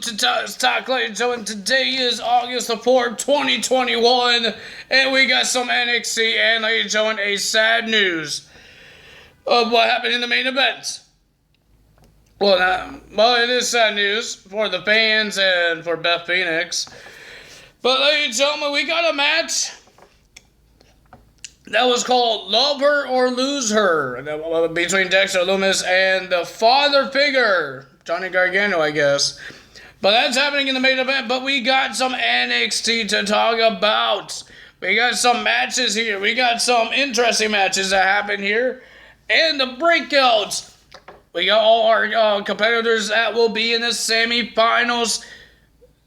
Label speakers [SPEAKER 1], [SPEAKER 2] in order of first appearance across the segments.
[SPEAKER 1] To talk, ladies and gentlemen, today is August the 4th, 2021, and we got some NXT and, ladies and gentlemen, a sad news of what happened in the main event. Well, it is sad news for the fans and for Beth Phoenix. But, ladies and gentlemen, we got a match that was called Love Her or Lose Her between Dexter Lumis and the father figure, Johnny Gargano, I guess. But that's happening in the main event. But we got some NXT to talk about. We got some matches here. We got some interesting matches that happen here. And the breakouts. We got all our competitors that will be in the semifinals.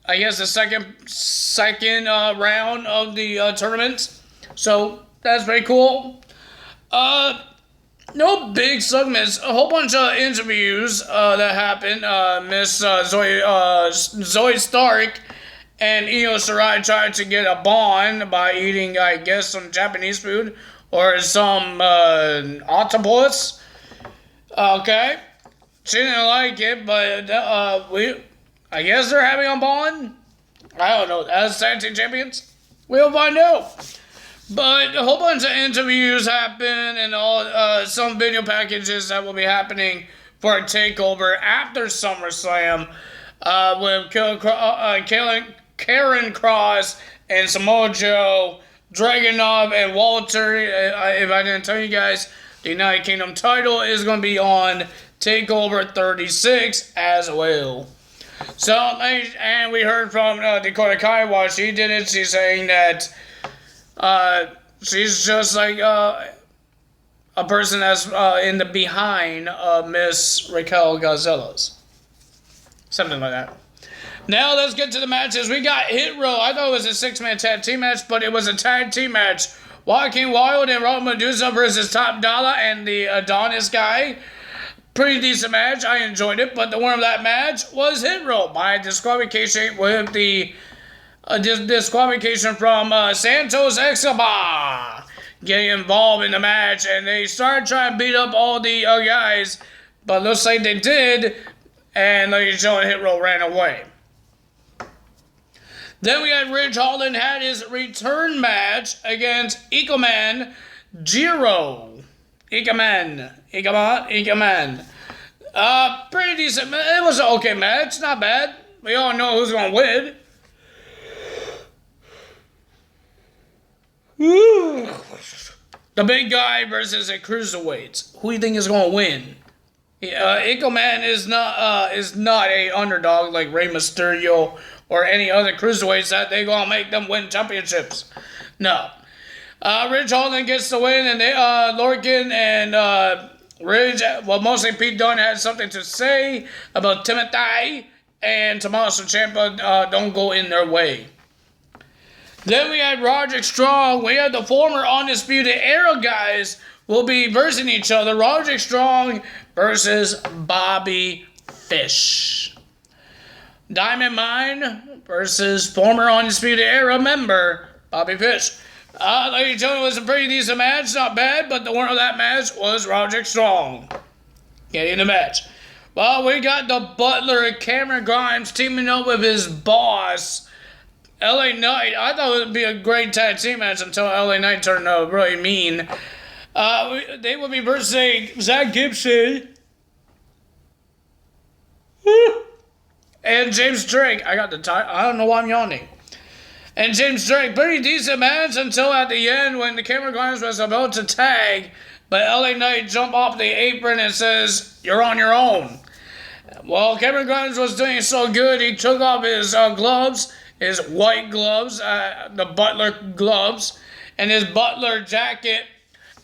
[SPEAKER 1] I guess the second round of the tournament. So that's pretty cool. No big segments. A whole bunch of interviews that happened. Miss Zoe Stark and Io Shirai tried to get a bond by eating, I guess, some Japanese food or some octopus. Okay, she didn't like it, but I guess they're having a bond. I don't know. As tag team champions, we'll find out. But a whole bunch of interviews happen and all some video packages that will be happening for a takeover after SummerSlam with Karen Cross and Samoa Joe, Dragunov, and Walter. If I didn't tell you guys, the United Kingdom title is going to be on TakeOver 36 as well. So, and we heard from Dakota Kai while she did it. She's saying that she's just like a person that's in the behind Miss Raquel Gonzalez. Something like that. Now let's get to the matches. We got Hit Row. I thought it was a 6-man tag team match, but it was a tag team match. Joaquin Wilde and Rob Medusa versus Top Dollar and the Adonis guy. Pretty decent match. I enjoyed it, but the winner of that match was Hit Row by disqualification with the disqualification from Santos Escobar getting involved in the match, and they started trying to beat up all the guys, but looks like they did, and ladies and gentlemen, Hit Row ran away. Then we had Ridge Holland had his return match against Ikeman Jiro. Ikeman. Pretty decent. It was an okay match, not bad. We all know who's going to win. The big guy versus a cruiserweight. Who do you think is going to win? Ikeman is not a underdog like Rey Mysterio or any other cruiserweights that they going to make them win championships. No. Ridge Holland gets the win, and Lorcan and Ridge, well, mostly Pete Dunne had something to say about Timothy and Tommaso Ciampa don't go in their way. Then we had Roderick Strong. We had the former Undisputed Era guys will be versing each other. Roderick Strong versus Bobby Fish. Diamond Mine versus former Undisputed Era member Bobby Fish. Ladies and gentlemen, it was a pretty decent match. Not bad, but the winner of that match was Roderick Strong. Getting the match. Well, we got the Butler, Cameron Grimes, teaming up with his boss, LA Knight. I thought it would be a great tag team match until LA Knight turned really mean. They will be versing Zach Gibson and James Drake. I got the title. I don't know why I'm yawning. And James Drake, pretty decent match until at the end when the Cameron Grimes was about to tag, but LA Knight jumped off the apron and says, "You're on your own." Well, Cameron Grimes was doing so good, he took off his gloves, his white gloves, the Butler gloves, and his Butler jacket,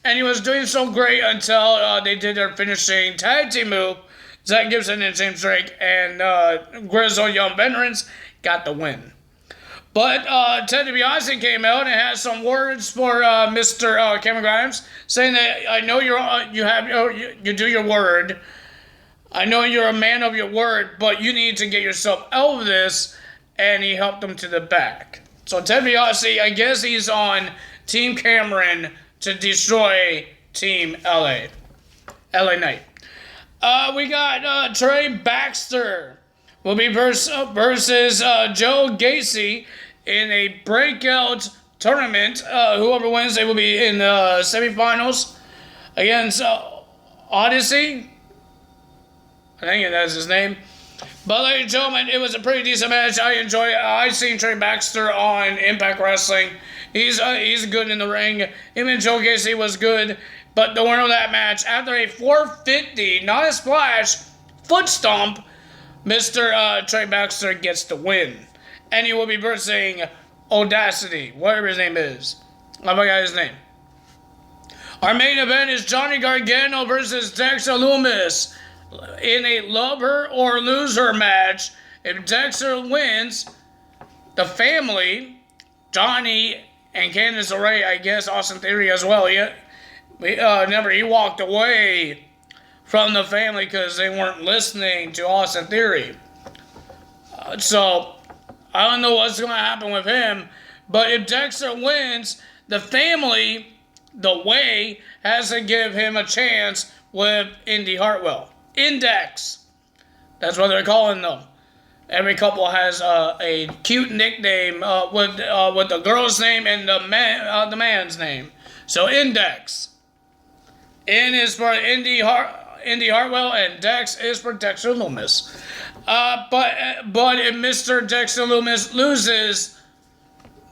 [SPEAKER 1] and he was doing so great until they did their finishing tag team move. Zach Gibson and James Drake and Grizzled Young Veterans got the win. But Ted DiBiase came out and had some words for Mr. Cameron Grimes, saying that I know you do your word. I know you're a man of your word, but you need to get yourself out of this. And he helped him to the back. So Ted DiBiase, I guess he's on Team Cameron to destroy Team LA Knight. We got Trey Baxter will be versus Joe Gacy in a breakout tournament. Whoever wins, they will be in the semifinals against Odyssey. I think that's his name. But ladies and gentlemen, it was a pretty decent match. I enjoy it. I've seen Trey Baxter on Impact Wrestling. He's good in the ring. Him and Joe Gacy was good. But the winner of that match, after a 450, not a splash, foot stomp, Mr. Trey Baxter gets the win. And he will be versing Audacity, whatever his name is. I forgot his name. Our main event is Johnny Gargano versus Dexter Lumis in a love her or lose her match. If Dexter wins, the family, Johnny and Candice LeRae, I guess Austin Theory as well. He walked away from the family because they weren't listening to Austin Theory. So I don't know what's going to happen with him. But if Dexter wins, the family, the way, has to give him a chance with Indy Hartwell. Index. That's what they're calling them. Every couple has a cute nickname with the girl's name and the man's name. So Index. N is for Indy Hartwell and Dex is for Dexter Lumis. But if Mr. Dexter Lumis loses,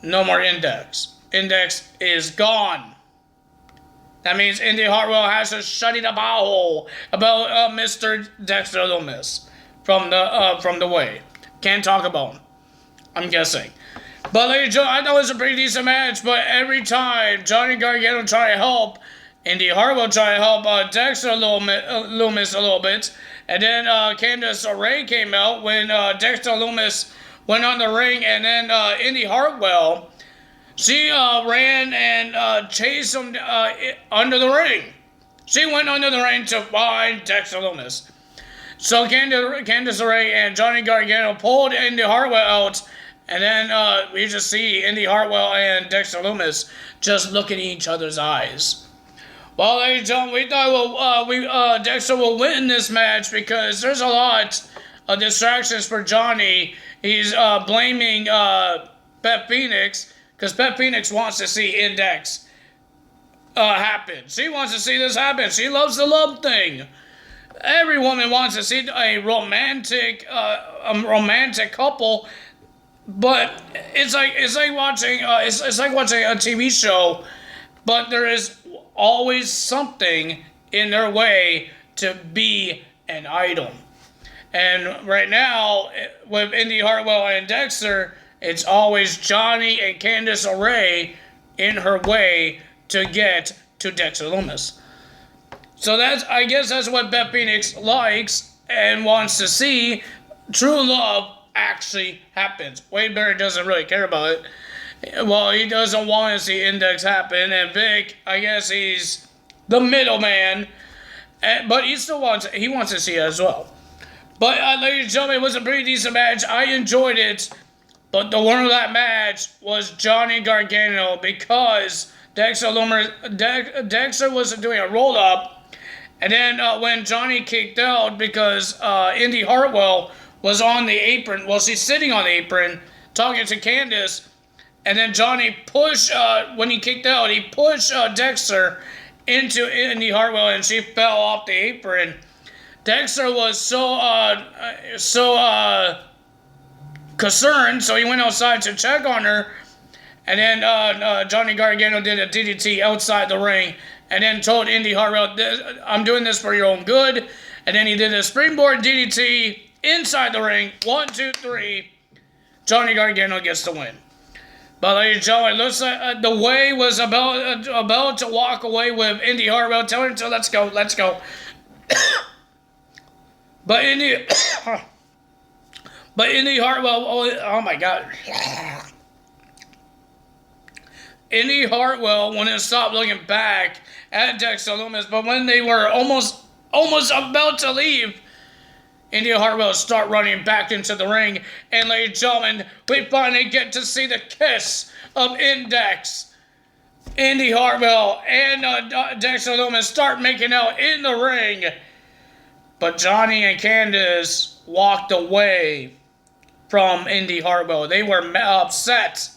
[SPEAKER 1] no more Index. Index is gone. That means Indy Hartwell has to shut it about Mr. Dexter Lumis from the way. Can't talk about him. I'm guessing. But ladies and gentlemen, I thought it was a pretty decent match. But every time Johnny Gargano tried to help, Indy Hartwell tried to help Dexter Lumis a little bit, and then Candice LeRae came out when Dexter Lumis went on the ring, and then Indy Hartwell. She ran and chased him under the ring. She went under the ring to find Dexter Lumis. So Candice LeRae and Johnny Gargano pulled Indy Hartwell out, and then we just see Indy Hartwell and Dexter Lumis just looking in each other's eyes. Well, ladies and gentlemen, we thought Dexter will win this match because there's a lot of distractions for Johnny. He's blaming Beth Phoenix, because Beth Phoenix wants to see Index happen. She wants to see this happen. She loves the love thing. Every woman wants to see a romantic couple, but it's like watching a TV show, but there is always something in their way to be an idol. And right now, with Indy Hartwell and Dexter, it's always Johnny and Candice LeRae in her way to get to Dexter Lumis. So I guess that's what Beth Phoenix likes and wants to see. True love actually happens. Wade Barrett doesn't really care about it. Well, he doesn't want to see Index happen, and Vic, I guess he's the middleman, but he wants to see it as well. But ladies and gentlemen, it was a pretty decent match. I enjoyed it. But the winner of that match was Johnny Gargano because Dexter was doing a roll-up. And then when Johnny kicked out because Indy Hartwell was on the apron. Well, she's sitting on the apron talking to Candice. And then Johnny pushed, when he kicked out, he pushed Dexter into Indy Hartwell and she fell off the apron. Dexter was so concerned, so he went outside to check on her, and then Johnny Gargano did a DDT outside the ring, and then told Indy Hartwell, "I'm doing this for your own good," and then he did a springboard DDT inside the ring. 1, 2, 3. Johnny Gargano gets the win. But ladies and gentlemen, it looks like the way was about to walk away with Indy Hartwell, telling her to let's go. But Indy Hartwell, oh my God. Indy Hartwell wouldn't stop looking back at Dexter Lumis, but when they were almost about to leave, Indy Hartwell start running back into the ring. And ladies and gentlemen, we finally get to see the kiss of Index. Indy Hartwell and Dexter Lumis start making out in the ring. But Johnny and Candace walked away from Indy Hartwell. They were upset.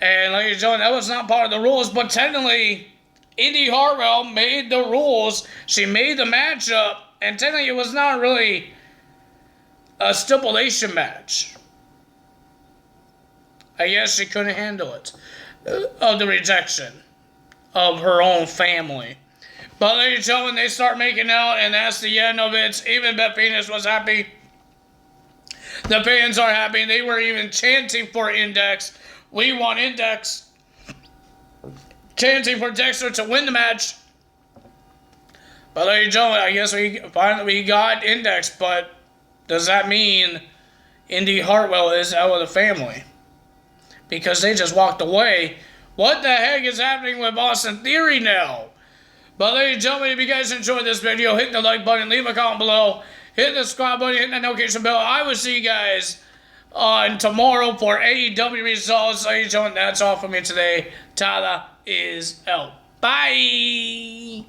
[SPEAKER 1] And ladies and gentlemen, that was not part of the rules. But technically, Indy Hartwell made the rules. She made the matchup. And technically, it was not really a stipulation match. I guess she couldn't handle it. Of the rejection of her own family. But ladies and gentlemen, they start making out, and that's the end of it. Even Beth Phoenix was happy. The fans are happy. They were even chanting for Index. We want Index. Chanting for Dexter to win the match. But ladies and gentlemen, I guess we got Index, but does that mean Indy Hartwell is out of the family? Because they just walked away. What the heck is happening with Austin Theory now? But ladies and gentlemen, if you guys enjoyed this video, hit the like button, leave a comment below, hit the subscribe button, hit the notification bell. I will see you guys on tomorrow for AEW results. Ladies and gentlemen, that's all for me today. Tyler is out. Bye!